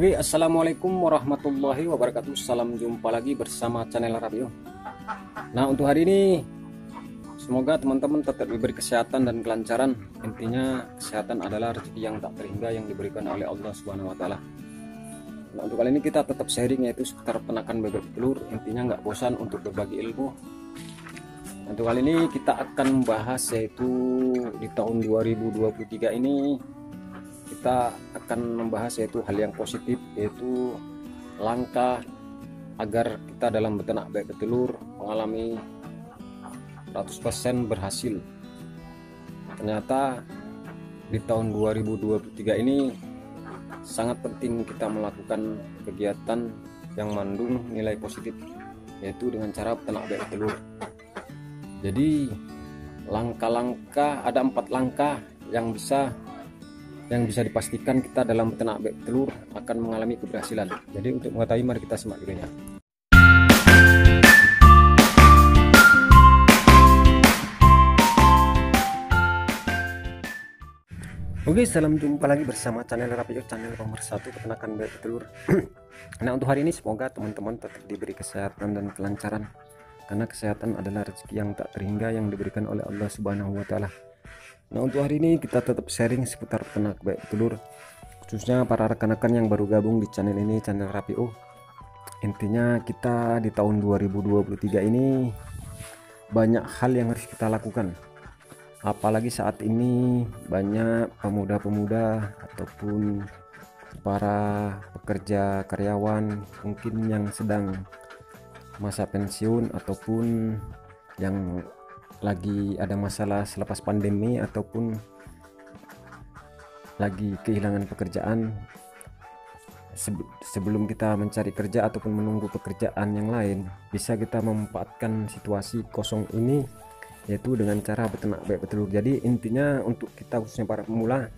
Oke, assalamualaikum warahmatullahi wabarakatuh. Salam jumpa lagi bersama channel Rabio. Nah, untuk hari ini semoga teman-teman tetap diberi kesehatan dan kelancaran. Intinya kesehatan adalah rezeki yang tak terhingga yang diberikan oleh Allah Subhanahu wa taala. Nah, untuk kali ini kita tetap sharing yaitu seputar peternakan bebek telur. Intinya nggak bosan untuk berbagi ilmu. Untuk kali ini kita akan membahas yaitu di tahun 2023 ini kita akan membahas yaitu hal yang positif, yaitu langkah agar kita dalam beternak bebek telur mengalami 100% berhasil. Ternyata di tahun 2023 ini sangat penting kita melakukan kegiatan yang mengandung nilai positif, yaitu dengan cara beternak bebek telur. Jadi langkah-langkah, ada 4 langkah yang bisa dipastikan kita dalam beternak bebek telur akan mengalami keberhasilan. Jadi untuk mengetahui, mari kita simak videonya. Oke, salam jumpa lagi bersama channel Rabio, channel nomor 1 peternakan bebek telur. Nah, untuk hari ini semoga teman-teman tetap diberi kesehatan dan kelancaran, karena kesehatan adalah rezeki yang tak terhingga yang diberikan oleh Allah Subhanahu wa taala. Nah, untuk hari ini kita tetap sharing seputar peternak bebek telur, khususnya para rekan-rekan yang baru gabung di channel ini, channel Rabio. Intinya kita di tahun 2023 ini banyak hal yang harus kita lakukan, apalagi saat ini banyak pemuda-pemuda ataupun para pekerja karyawan mungkin yang sedang masa pensiun ataupun yang lagi ada masalah selepas pandemi ataupun lagi kehilangan pekerjaan. Sebelum kita mencari kerja ataupun menunggu pekerjaan yang lain, bisa kita memanfaatkan situasi kosong ini yaitu dengan cara beternak bebek telur. Jadi intinya untuk kita khususnya para pemula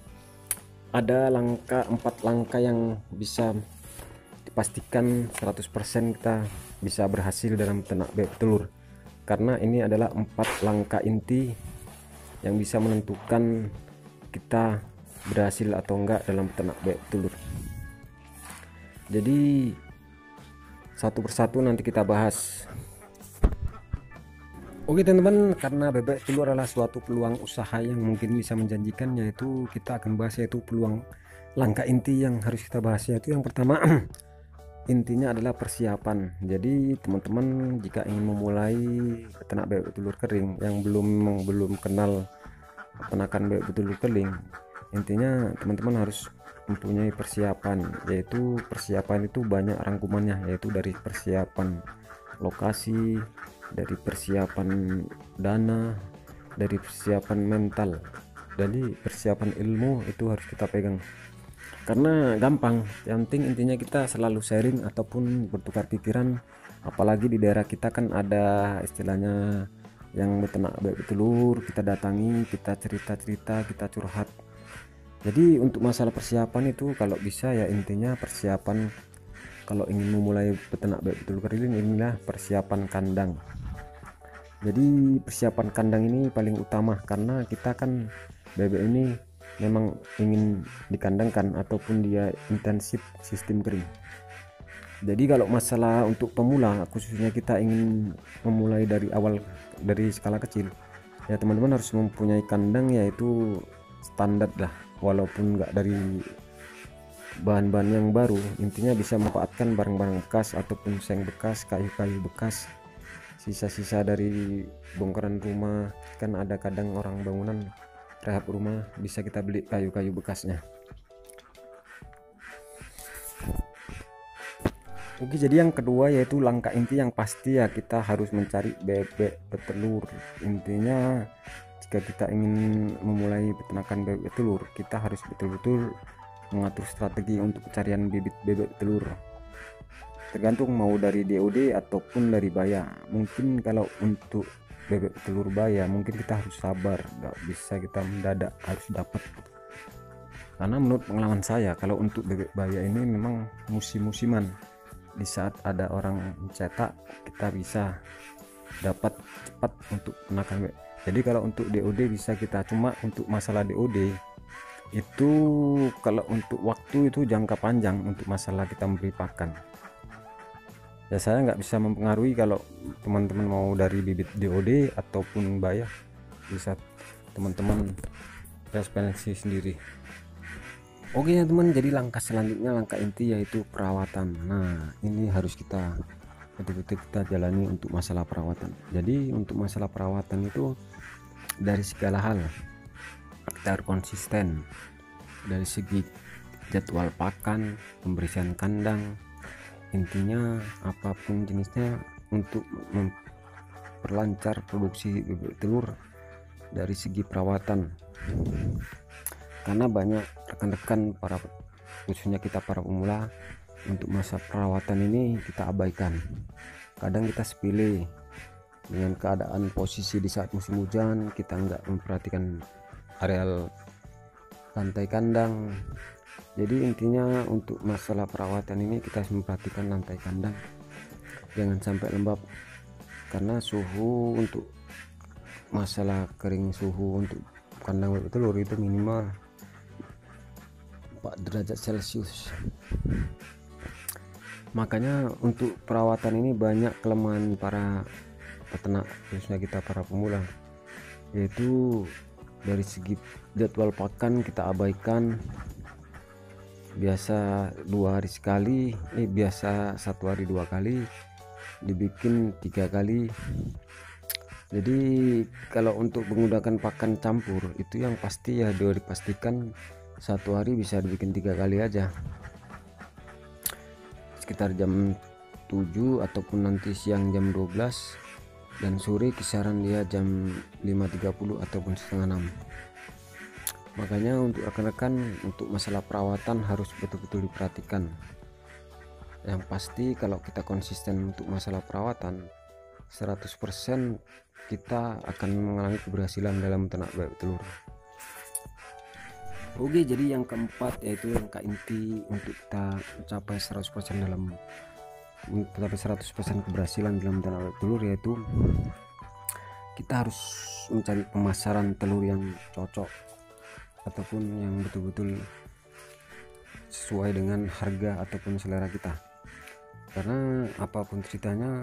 ada 4 langkah yang bisa dipastikan 100% kita bisa berhasil dalam beternak bebek telur, karena ini adalah 4 langkah inti yang bisa menentukan kita berhasil atau enggak dalam beternak bebek telur. Jadi satu persatu nanti kita bahas. Oke teman-teman, karena bebek telur adalah suatu peluang usaha yang mungkin bisa menjanjikan, yaitu kita akan bahas yaitu peluang langkah inti yang harus kita bahas. Yaitu yang pertama intinya adalah persiapan. Jadi teman-teman jika ingin memulai beternak bebek telur kering yang belum kenal peternakan bebek telur kering, intinya teman-teman harus mempunyai persiapan. Yaitu persiapan itu banyak rangkumannya, yaitu dari persiapan lokasi, dari persiapan dana, dari persiapan mental. Jadi persiapan ilmu itu harus kita pegang, karena gampang. Yang penting intinya kita selalu sharing ataupun bertukar pikiran, apalagi di daerah kita kan ada istilahnya yang beternak bebek telur, kita datangi, kita cerita-cerita, kita curhat. Jadi untuk masalah persiapan itu kalau bisa ya intinya persiapan kalau ingin memulai beternak bebek telur kering, inilah persiapan kandang. Jadi persiapan kandang ini paling utama, karena kita kan bebek ini memang ingin dikandangkan ataupun dia intensif sistem kering. Jadi kalau masalah untuk pemula, khususnya kita ingin memulai dari awal, dari skala kecil, ya teman-teman harus mempunyai kandang yaitu standar lah, walaupun enggak dari bahan-bahan yang baru. Intinya bisa memanfaatkan barang-barang bekas ataupun seng bekas, kayu-kayu bekas, sisa-sisa dari bongkaran rumah. Kan ada kadang orang bangunan rehab rumah, bisa kita beli kayu-kayu bekasnya. Oke, jadi yang kedua yaitu langkah inti yang pasti ya, kita harus mencari bebek petelur. Intinya jika kita ingin memulai peternakan bebek telur, kita harus betul-betul mengatur strategi untuk pencarian bibit bebek telur, tergantung mau dari DOD ataupun dari baya. Mungkin kalau untuk bebek telur baya mungkin kita harus sabar, nggak bisa kita mendadak harus dapat, karena menurut pengalaman saya kalau untuk bebek baya ini memang musim-musiman. Di saat ada orang mencetak kita bisa dapat cepat untuk peternakan bebek. Jadi kalau untuk DOD bisa kita, cuma untuk masalah DOD Itu kalau untuk waktu itu jangka panjang untuk masalah kita memberi pakan. Ya saya nggak bisa mempengaruhi kalau teman-teman mau dari bibit DOD ataupun bayar, bisa teman-teman seleksi sendiri. Oke ya teman, jadi langkah selanjutnya, langkah inti yaitu perawatan. Nah ini harus kita betul-betul kita jalani untuk masalah perawatan. Jadi untuk masalah perawatan itu dari segala hal kita harus konsisten, dari segi jadwal pakan, pembersihan kandang, intinya apapun jenisnya untuk memperlancar produksi bebek telur dari segi perawatan. Karena banyak rekan-rekan para, khususnya kita para pemula, untuk masa perawatan ini kita abaikan. Kadang kita sepele dengan keadaan posisi di saat musim hujan, kita nggak memperhatikan areal lantai kandang. Jadi intinya untuk masalah perawatan ini kita harus memperhatikan lantai kandang jangan sampai lembab, karena suhu untuk masalah kering, suhu untuk kandang bebek telur itu minimal 4 derajat Celcius. Makanya untuk perawatan ini banyak kelemahan para peternak, khususnya kita para pemula, yaitu dari segi jadwal pakan kita abaikan. Biasa 2 hari sekali, biasa 1 hari 2 kali, dibikin 3 kali. Jadi kalau untuk menggunakan pakan campur itu yang pasti ya dipastikan 1 hari bisa dibikin 3 kali aja, sekitar jam 7 ataupun nanti siang jam 12, dan sore kisaran dia jam 5.30 ataupun setengah 6. Makanya untuk rekan-rekan untuk masalah perawatan harus betul-betul diperhatikan. Yang pasti kalau kita konsisten untuk masalah perawatan 100% kita akan mengalami keberhasilan dalam ternak bebek telur. Oke, jadi yang keempat yaitu langkah inti untuk kita mencapai 100% dalam mencapai 100% keberhasilan dalam ternak bebek telur, yaitu kita harus mencari pemasaran telur yang cocok ataupun yang betul-betul sesuai dengan harga ataupun selera kita. Karena apapun ceritanya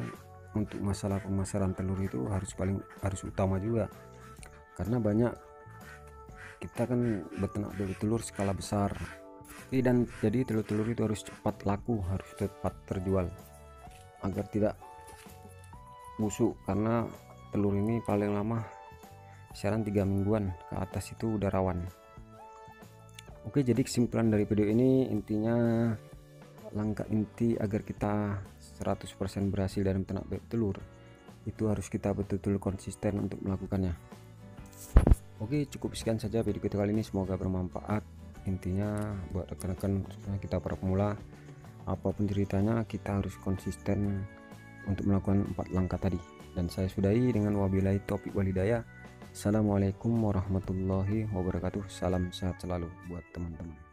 untuk masalah pemasaran telur itu harus utama juga, karena banyak kita kan beternak bebek telur skala besar, dan jadi telur-telur itu harus cepat laku, harus cepat terjual agar tidak busuk, karena telur ini paling lama kisaran 3 mingguan ke atas itu udah rawan. Oke, jadi kesimpulan dari video ini intinya langkah inti agar kita 100% berhasil dalam ternak bebek telur itu harus kita betul-betul konsisten untuk melakukannya. Oke, cukup sekian saja video kita kali ini, semoga bermanfaat. Intinya buat rekan-rekan kita para pemula, apapun ceritanya kita harus konsisten untuk melakukan 4 langkah tadi. Dan saya sudahi dengan wabillahi taufiq walhidayah. Assalamualaikum warahmatullahi wabarakatuh. Salam sehat selalu buat teman-teman.